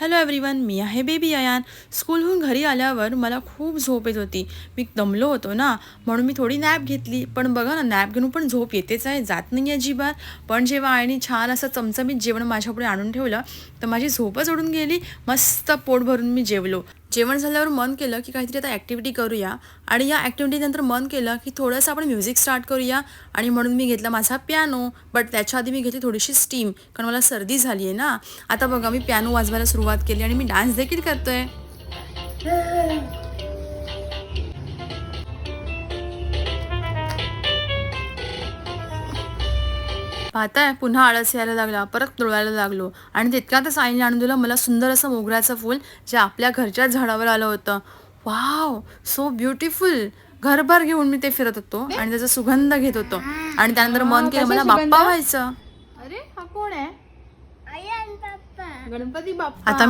Hello everyone, मी आहे baby Ayaan. स्कूलहून घरी आल्यावर मला खूप झोप येत होती. मी दमलो होतो ना, म्हणून मी थोडी नॅप घेतली. पण बघा ना, नॅप घेऊन पण झोप येतेच आहे, जात नाही अजिबात. पण जेव्हा आईने छान असं चमचमीत जेवण माझ्यापुढे आणून ठेवलं तर माझी झोपच उडून गेली. मस्त पोट भरून मी जेवलो. जेवण झाल्यावर मन केलं की काहीतरी आता ॲक्टिव्हिटी करूया, आणि या ॲक्टिव्हिटीनंतर मन केलं की थोडंसं आपण म्युझिक स्टार्ट करूया. आणि म्हणून मी घेतला माझा पियानो. बट त्याच्या आधी मी घेतली थोडीशी स्टीम, कारण मला सर्दी झाली आहे ना. आता बघा, मी पियानो वाजवायला सुरुवात केली आणि मी डान्स देखील करतोय. पाहताय, पुन्हा आळस यायला लागला, परत तुळवायला लागलो. आणि तितक्यातच आईने आणून दिलं मला सुंदर असं मोगऱ्याचं फूल, जे आपल्या घरच्याच झाडावर आलं होतं. Wow, so beautiful. घरभर घेऊन मी ते फिरत होतो आणि त्याचा सुगंध घेत होतो. आणि त्यानंतर मन केलं मला बाप्पा व्हायचं. अरे हा कोण आहे? अय्यन पप्पा. गणपती बाप्पा. आता